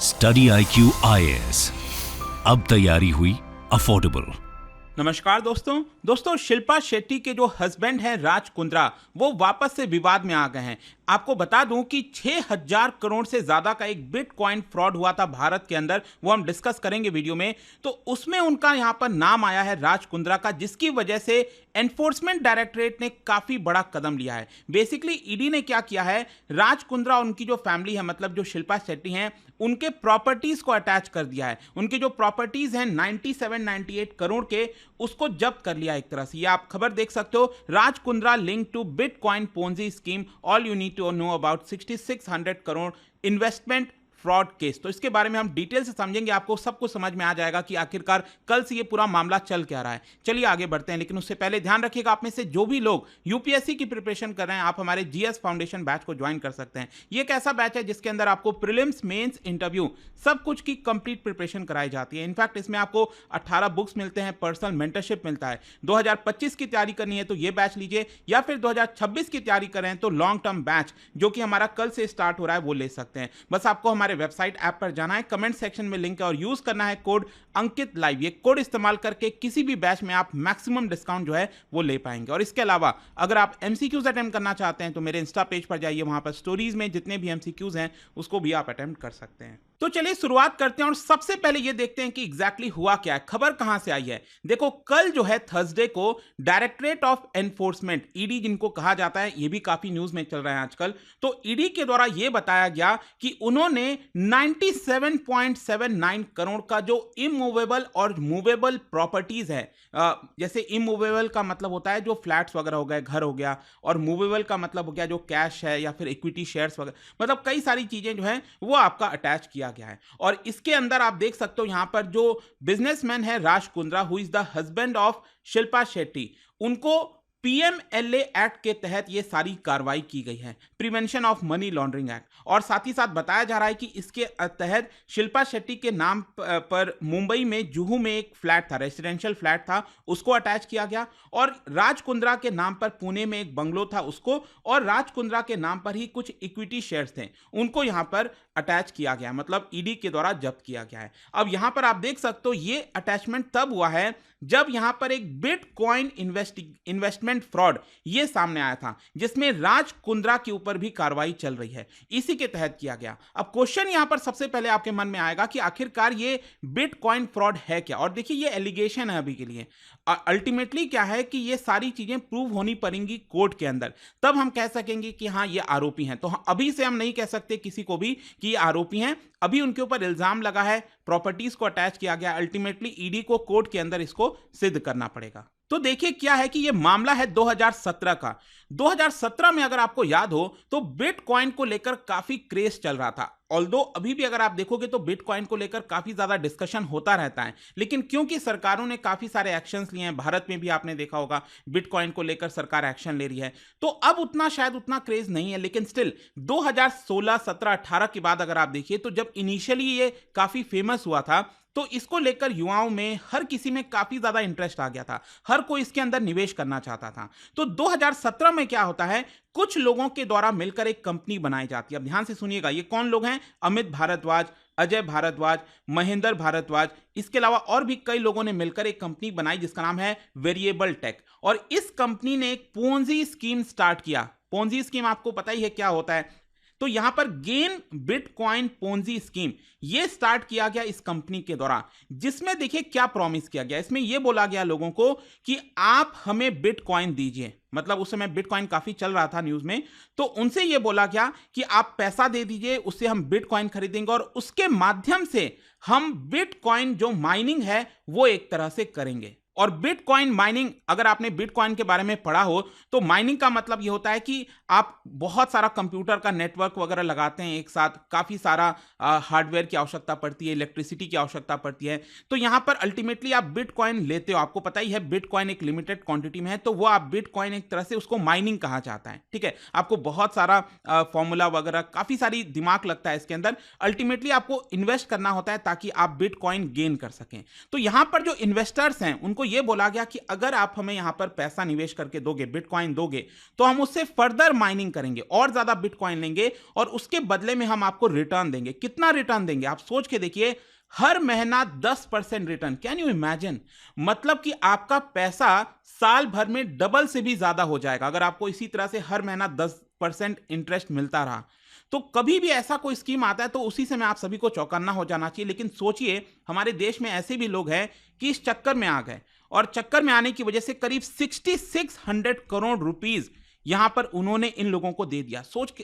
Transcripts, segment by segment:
Study IQ IAS, अब तैयारी हुई अफोर्डेबल। नमस्कार दोस्तों शिल्पा शेट्टी के जो हस्बैंड हैं राज कुंद्रा, वो वापस से विवाद में आ गए हैं। आपको बता दूं कि 6000 करोड़ से ज्यादा का एक बिटकॉइन फ्रॉड हुआ था भारत के अंदर, वो हम डिस्कस करेंगे वीडियो में। तो उसमें उनका यहां पर नाम आया है राज कुंद्रा का, जिसकी वजह से एनफोर्समेंट डायरेक्टरेट ने काफी बड़ा कदम लिया है। बेसिकली ईडी ने क्या किया है, राज कुंद्रा उनकी जो फैमिली है, मतलब जो शिल्पा शेट्टी हैं, उनके प्रॉपर्टीज को अटैच कर दिया है। उनके जो प्रॉपर्टीज हैं 97-98 करोड़ के, उसको जब्त कर लिया एक तरह से। ये आप खबर देख सकते हो, Raj Kundra link to bitcoin Ponzi scheme, all you need to know about 6600 crore investment fraud case. तो इसके बारे में हम डिटेल से समझेंगे, आपको सब कुछ समझ में आ जाएगा कि आखिरकार कल से ये पूरा मामला चल क्या रहा है। चलिए आगे बढ़ते हैं, लेकिन उससे पहले ध्यान रखिएगा, आप में से जो भी लोग यूपीएससी की प्रिपरेशन कर रहे हैं, आप हमारे जीएस फाउंडेशन बैच को ज्वाइन कर सकते हैं। ये एक ऐसा बैच है जिसके अंदर आपको प्रीलिम्स, मेंस, इंटरव्यू सब कुछ की कंप्लीट प्रिपरेशन कराई जाती है। इनफैक्ट इसमें आपको 18 बुक्स मिलते हैं, पर्सनल मेंटरशिप मिलता है। 2025 की तैयारी करनी है तो ये बैच लीजिए, या फिर 2026 की तैयारी कर रहे हैं तो लॉन्ग टर्म बैच जो कि हमारा कल से स्टार्ट हो रहा है वो ले सकते हैं। बस आपको हमारे वेबसाइट ऐप पर जाना है, कमेंट सेक्शन में लिंक है और यूज करना है कोड अंकित लाइव। ये कोड इस्तेमाल करके किसी भी बैच में आप मैक्सिमम डिस्काउंट जो है वो ले पाएंगे। और इसके अलावा अगर आप एमसीक्यूज अटेम्प्ट करना चाहते हैं तो मेरे इंस्टा पेज पर जाइए, वहां पर स्टोरीज में जितने भी एमसीक्यूज हैं उसको भी आप अटेम्प्ट कर सकते हैं। तो चलिए शुरुआत करते हैं और सबसे पहले ये देखते हैं कि एग्जैक्टली हुआ क्या है, खबर कहां से आई है। देखो, कल जो है थर्सडे को डायरेक्टरेट ऑफ एनफोर्समेंट, ईडी जिनको कहा जाता है, ये भी काफी न्यूज में चल रहा है आजकल, तो ईडी के द्वारा यह बताया गया कि उन्होंने 97.79 करोड़ का जो इमूवेबल और मूवेबल प्रॉपर्टीज है, जैसे इमूवेबल का मतलब होता है जो फ्लैट्स वगैरह हो गए, घर हो गया, और मूवेबल का मतलब हो गया जो कैश है या फिर इक्विटी शेयर्स वगैरह, मतलब कई सारी चीजें जो है वो आपका अटैच किया गया है। और इसके अंदर आप देख सकते हो यहां पर जो बिजनेसमैन है Raj Kundra, who is the husband of Shilpa Shetty, उनको पीएमएलए एक्ट के तहत ये सारी कार्रवाई की गई है, prevention of money laundering act. और साथ ही साथ बताया जा रहा है कि इसके तहत शिल्पा शेट्टी के नाम पर मुंबई में जुहू में एक फ्लैट था, रेसिडेंशियल फ्लैट था, उसको अटैच किया गया। और राज कुंद्रा के नाम पर पुणे में एक बंगलो था, उसको, और राज कुंद्रा के नाम पर ही कुछ इक्विटी शेयर्स थे, उनको यहां पर अटैच किया गया, मतलब ईडी के द्वारा जब्त किया गया है। अब यहां पर आप देख सकते हो ये अटैचमेंट तब हुआ है जब यहां पर एक बिटकॉइन इन्वेस्टमेंट फ्रॉड ये सामने आया था, जिसमें राज कुंद्रा के ऊपर भी कार्रवाई चल रही है, इसी के तहत किया गया। अब क्वेश्चन यहां पर सबसे पहले आपके मन में आएगा कि आखिरकार ये बिटकॉइन फ्रॉड है क्या। और देखिए, ये एलिगेशन है अभी के लिए, अल्टीमेटली क्या है कि ये सारी चीजें प्रूव होनी पड़ेंगी कोर्ट के अंदर, तब हम कह सकेंगे कि हाँ ये आरोपी हैं। तो अभी से हम नहीं कह सकते किसी को भी कि ये आरोपी हैं, अभी उनके ऊपर इल्जाम लगा है, प्रॉपर्टीज को अटैच किया गया, अल्टीमेटली ईडी को कोर्ट के अंदर इसको सिद्ध करना पड़ेगा। तो देखिए क्या है कि ये मामला है 2017 का। 2017 में अगर आपको याद हो तो बिटकॉइन को लेकर काफी क्रेज चल रहा था। ऑल्दो अभी भी अगर आप देखोगे तो बिटकॉइन को लेकर काफी ज्यादा डिस्कशन होता रहता है, लेकिन क्योंकि सरकारों ने काफी सारे एक्शंस लिए हैं, भारत में भी आपने देखा होगा बिटकॉइन को लेकर सरकार एक्शन ले रही है, तो अब उतना शायद उतना क्रेज नहीं है। लेकिन स्टिल 2016, 17, 18 के बाद अगर आप देखिए तो जब इनिशियली ये काफी फेमस हुआ था तो इसको लेकर युवाओं में, हर किसी में काफी ज्यादा इंटरेस्ट आ गया था, हर कोई इसके अंदर निवेश करना चाहता था। तो 2017 में क्या होता है, कुछ लोगों के द्वारा मिलकर एक कंपनी बनाई जाती है। अब ध्यान से सुनिएगा, ये कौन लोग हैं, अमित भारद्वाज, अजय भारद्वाज, महेंद्र भारद्वाज, इसके अलावा और भी कई लोगों ने मिलकर एक कंपनी बनाई जिसका नाम है वेरिएबल टेक। और इस कंपनी ने एक पोंजी स्कीम स्टार्ट किया। पोंजी स्कीम आपको पता ही है क्या होता है, तो यहां पर गेन बिटकॉइन पोंजी स्कीम ये स्टार्ट किया गया इस कंपनी के द्वारा, जिसमें देखिए क्या प्रॉमिस किया गया। इसमें यह बोला गया लोगों को कि आप हमें बिटकॉइन दीजिए, मतलब उस समय बिटकॉइन काफी चल रहा था न्यूज में, तो उनसे यह बोला गया कि आप पैसा दे दीजिए, उससे हम बिटकॉइन खरीदेंगे और उसके माध्यम से हम बिटकॉइन जो माइनिंग है वो एक तरह से करेंगे। और बिटकॉइन माइनिंग, अगर आपने बिटकॉइन के बारे में पढ़ा हो तो माइनिंग का मतलब यह होता है कि आप बहुत सारा कंप्यूटर का नेटवर्क वगैरह लगाते हैं एक साथ, काफी सारा हार्डवेयर की आवश्यकता पड़ती है, इलेक्ट्रिसिटी की आवश्यकता पड़ती है। तो यहां पर अल्टीमेटली आप बिटकॉइन लेते हो, आपको पता ही है बिटकॉइन एक लिमिटेड क्वांटिटी में है, तो वो आप बिटकॉइन एक तरह से उसको माइनिंग कहा जाता है, ठीक है। आपको बहुत सारा फॉर्मूला वगैरह, काफी सारी दिमाग लगता है इसके अंदर। अल्टीमेटली आपको इन्वेस्ट करना होता है ताकि आप बिटकॉइन गेन कर सकें। तो यहां पर जो इन्वेस्टर्स हैं उनको ये बोला गया कि अगर आप हमें यहाँ पर पैसा निवेश करके दोगे, बिटकॉइन दोगे, तो हम उससे फर्दर माइनिंग करेंगे और ज़्यादा बिटकॉइन लेंगे और उसके बदले में हम आपको रिटर्न देंगे। कितना रिटर्न देंगे आप सोच के देखिए, हर महीना 10% रिटर्न। Can you imagine? मतलब कि आपका पैसा साल भर में डबल से भी ज़्यादा हो जाएगा अगर आपको इसी तरह से हर महीना 10% इंटरेस्ट मिलता रहा। तो कभी भी ऐसा कोई स्कीम आता है तो उसी समय आप सभी को चौकन्ना हो जाना चाहिए। लेकिन सोचिए, हमारे देश में ऐसे भी लोग हैं कि इस चक्कर में आ गए और चक्कर में आने की वजह से करीब 6600 करोड़ रुपीस यहां पर उन्होंने इन लोगों को दे दिया।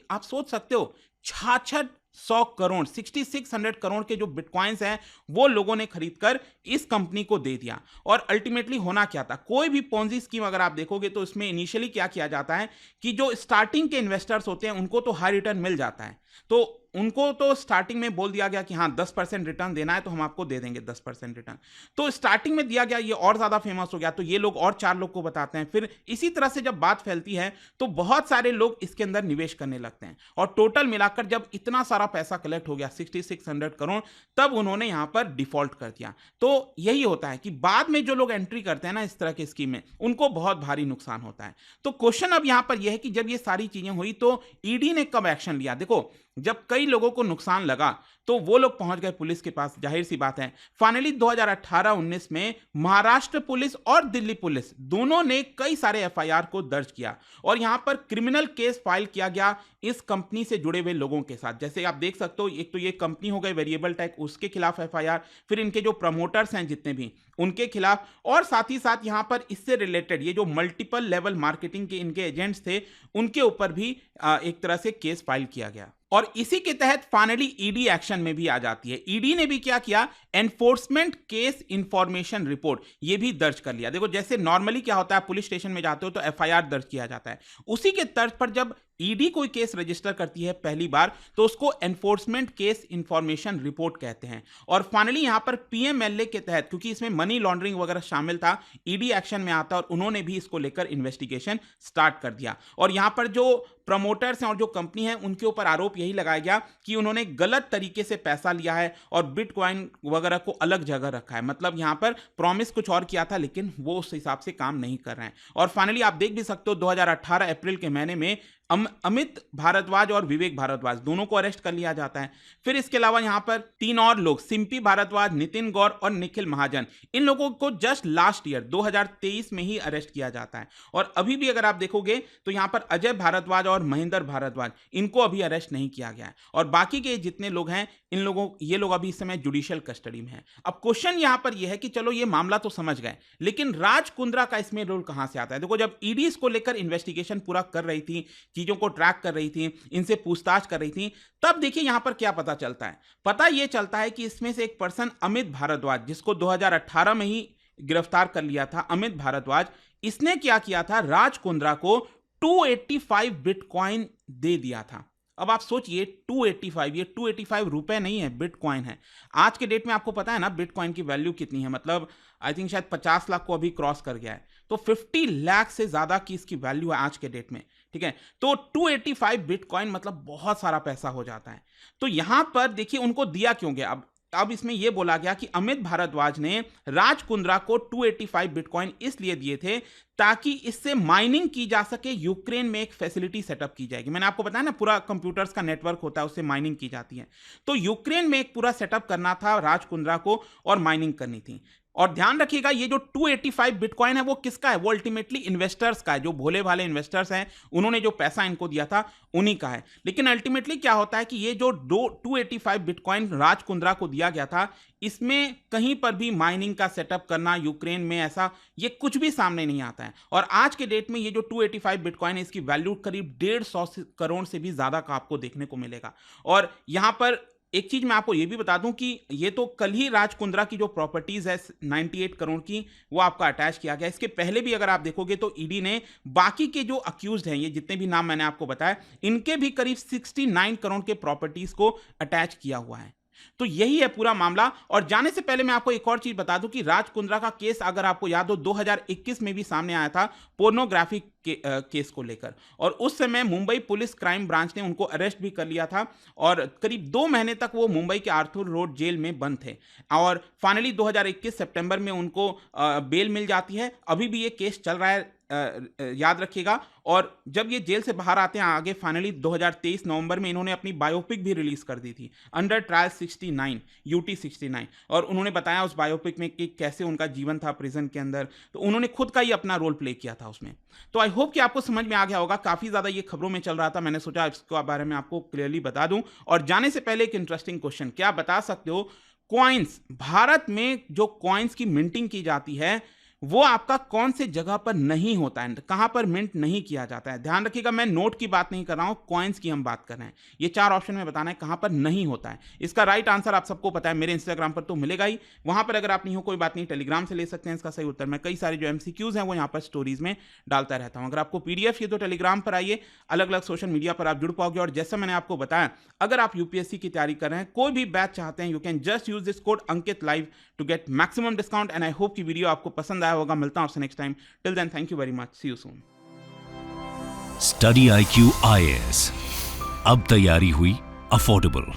आप सोच सकते हो, 6600 करोड़, 6600 करोड़ के जो बिटकॉइंस हैं वो लोगों ने खरीदकर इस कंपनी को दे दिया। और अल्टीमेटली होना क्या था? कोई भी पोंजी स्कीम अगर आप देखोगे तो इसमें इनिशियली क्या किया जाता है कि जो स्टार्टिंग के इन्वेस्टर्स होते हैं उनको तो हाई रिटर्न मिल जाता है, तो उनको तो स्टार्टिंग में बोल दिया गया कि हाँ 10% रिटर्न देना है तो हम आपको दे देंगे 10% रिटर्न। तो स्टार्टिंग में दिया गया, ये और ज्यादा फेमस हो गया, तो ये लोग और 4 लोग को बताते हैं। फिर इसी तरह से जब बात फैलती है तो बहुत सारे लोग इसके अंदर निवेश करने लगते हैं और टोटल मिलाकर जब इतना सारा पैसा कलेक्ट हो गया 6600 करोड़, तब उन्होंने यहां पर डिफॉल्ट कर दिया। तो यही होता है कि बाद में जो लोग एंट्री करते हैं ना इस तरह की स्कीम में, उनको बहुत भारी नुकसान होता है। तो क्वेश्चन अब यहां पर यह है कि जब ये सारी चीजें हुई तो ईडी ने कब एक्शन लिया? देखो, जब कई लोगों को नुकसान लगा तो वो लोग पहुंच गए पुलिस के पास, जाहिर सी बात है। फाइनली 2018-19 में महाराष्ट्र पुलिस और दिल्ली पुलिस दोनों ने कई सारे एफआईआर को दर्ज किया और यहां पर क्रिमिनल केस फाइल किया गया इस कंपनी से जुड़े हुए लोगों के साथ। जैसे आप देख सकते हो, एक तो ये कंपनी हो गई वेरिएबल टेक, उसके खिलाफ एफआईआर, फिर इनके जो प्रमोटर्स हैं जितने भी उनके खिलाफ, और साथ ही साथ यहां पर इससे रिलेटेड ये जो मल्टीपल लेवल मार्केटिंग के इनके एजेंट्स थे उनके ऊपर भी एक तरह से केस फाइल किया गया। और इसी के तहत फाइनली ईडी एक्शन में भी आ जाती है। ईडी ने भी क्या किया? एनफोर्समेंट केस इंफॉर्मेशन रिपोर्ट ये भी दर्ज कर लिया। देखो, जैसे नॉर्मली क्या होता है, पुलिस स्टेशन में जाते हो तो एफआईआर दर्ज किया जाता है, उसी के तर्ज पर जब ईडी कोई केस रजिस्टर करती है पहली बार तो उसको एनफोर्समेंट केस इंफॉर्मेशन रिपोर्ट कहते हैं। और फाइनली यहां पर पीएमएलए के तहत, क्योंकि इसमें मनी लॉन्ड्रिंग वगैरह शामिल था, ईडी एक्शन में आता और उन्होंने भी इसको लेकर इन्वेस्टिगेशन स्टार्ट कर दिया। और यहां पर जो प्रमोटर्स हैं और जो कंपनी है उनके ऊपर आरोप यही लगाया गया कि उन्होंने गलत तरीके से पैसा लिया है और बिटकॉइन वगैरह को अलग जगह रखा है। मतलब यहां पर प्रॉमिस कुछ और किया था लेकिन वो उस हिसाब से काम नहीं कर रहे हैं। और फाइनली आप देख भी सकते हो 2018 अप्रैल के महीने में अमित भारद्वाज और विवेक भारद्वाज दोनों को अरेस्ट कर लिया जाता है। फिर इसके अलावा यहां पर 3 और लोग, सिंपी भारद्वाज, नितिन गौर और निखिल महाजन, इन लोगों को जस्ट लास्ट ईयर 2023 में ही अरेस्ट किया जाता है। और अभी भी अगर आप देखोगे तो यहां पर अजय भारद्वाज और महेंद्र भारद्वाज, इनको अभी अरेस्ट नहीं किया गया है। और बाकी के जितने लोग हैं ये लोग अभी इस समय जुडिशियल कस्टडी में हैं। अब क्वेश्चन यहां पर यह है कि चलो ये मामला तो समझ गए, लेकिन राज कुंद्रा का इसमें रोल कहां से आता है? देखो, जब ईडी इसको लेकर इन्वेस्टिगेशन पूरा कर रही थी, चीजों को ट्रैक कर रही थी, इनसे पूछताछ कर रही थी, तब देखिए यहां पर क्या पता चलता है। पता यह चलता है कि इसमें से एक पर्सन अमित भारद्वाज, जिसको 2018 में ही गिरफ्तार कर लिया था, अमित भारद्वाज, इसने क्या किया था? राज कुंद्रा को 285 बिटकॉइन दे दिया था। अब आप सोचिए 285, ये 285 रुपए नहीं है, बिटकॉइन है। आज के डेट में आपको पता है ना बिटकॉइन की वैल्यू कितनी है? मतलब आई थिंक शायद 50 लाख को अभी क्रॉस कर गया है। तो 50 लाख से ज्यादा की इसकी वैल्यू है आज के डेट में, ठीक है। तो 285 बिटकॉइन मतलब बहुत सारा पैसा हो जाता है। तो यहां पर देखिए उनको दिया क्यों गया? अब इसमें यह बोला गया कि अमित भारद्वाज ने राज कुंद्रा को 285 बिटकॉइन इसलिए दिए थे ताकि इससे माइनिंग की जा सके। यूक्रेन में एक फैसिलिटी सेटअप की जाएगी, मैंने आपको बताया ना, पूरा कंप्यूटर्स का नेटवर्क होता है, उससे माइनिंग की जाती है। तो यूक्रेन में एक पूरा सेटअप करना था राज कुंद्रा को और माइनिंग करनी थी। और ध्यान रखिएगा, ये जो 285 बिटकॉइन है वो किसका है? वो अल्टीमेटली इन्वेस्टर्स का है, जो भोले भाले इन्वेस्टर्स हैं, उन्होंने जो पैसा इनको दिया था उन्हीं का है। लेकिन अल्टीमेटली क्या होता है कि ये जो 285 बिटकॉइन राज कुंद्रा को दिया गया था, इसमें कहीं पर भी माइनिंग का सेटअप करना यूक्रेन में, ऐसा ये कुछ भी सामने नहीं आता है। और आज के डेट में ये जो 285 बिटकॉइन है, इसकी वैल्यू करीब 150 करोड़ से भी ज्यादा का आपको देखने को मिलेगा। और यहां पर एक चीज मैं आपको ये भी बता दूं कि ये तो कल ही राज कुंद्रा की जो प्रॉपर्टीज है 98 करोड़ की, वो आपका अटैच किया गया। इसके पहले भी अगर आप देखोगे तो ईडी ने बाकी के जो अक्यूज्ड हैं, ये जितने भी नाम मैंने आपको बताया, इनके भी करीब 69 करोड़ के प्रॉपर्टीज को अटैच किया हुआ है। तो यही है पूरा मामला। और जाने से पहले मैं आपको एक और चीज बता दूं कि राज कुंद्रा का केस अगर आपको याद हो 2021 में भी सामने आया था पोर्नोग्राफी केस को लेकर, और उस समय मुंबई पुलिस क्राइम ब्रांच ने उनको अरेस्ट भी कर लिया था और करीब 2 महीने तक वो मुंबई के आर्थर रोड जेल में बंद थे और फाइनली 2021 सितंबर में उनको बेल मिल जाती है। अभी भी ये केस चल रहा है, याद रखिएगा। और जब ये जेल से बाहर आते हैं आगे फाइनली 2023 नवंबर में इन्होंने अपनी बायोपिक भी रिलीज कर दी थी अंडर ट्रायल 69 यूटी 69, और उन्होंने बताया उस बायोपिक में कि कैसे उनका जीवन था प्रिजन के अंदर, तो उन्होंने खुद का ही अपना रोल प्ले किया था उसमें। तो आई होप कि आपको समझ में आ गया होगा, काफी ज्यादा ये खबरों में चल रहा था, मैंने सोचा इसके बारे में आपको क्लियरली बता दूं। और जाने से पहले एक इंटरेस्टिंग क्वेश्चन, क्या आप बता सकते हो कॉइन्स, भारत में जो कॉइन्स की मिंटिंग की जाती है वो आपका कौन से जगह पर नहीं होता है, कहां पर मिंट नहीं किया जाता है? ध्यान रखिएगा, मैं नोट की बात नहीं कर रहा हूं, कॉइन्स की हम बात कर रहे हैं। ये 4 ऑप्शन में बताना है कहां पर नहीं होता है। इसका राइट आंसर आप सबको पता है, मेरे इंस्टाग्राम पर तो मिलेगा ही, वहां पर अगर आप नहीं हो कोई बात नहीं, टेलीग्राम से ले सकते हैं इसका सही उत्तर। मैं कई सारे जो एमसीक्यूज हैं वो यहाँ पर स्टोरीज में डालता रहता हूं। अगर आपको पीडीएफ चाहिए तो टेलीग्राम पर आइए, अलग अलग सोशल मीडिया पर आप जुड़ पाओगे। और जैसा मैंने आपको बताया, अगर आप यूपीएससी की तैयारी कर रहे हैं, कोई भी बैच चाहते हैं, you can just use this code Ankit live to get maximum discount. And I hope कि वीडियो आपको पसंद आया होगा। मिलता हूं आपसे next time. Till then, thank you very much, see you soon. Study IQ IAS, अब तैयारी हुई अफोर्डेबल।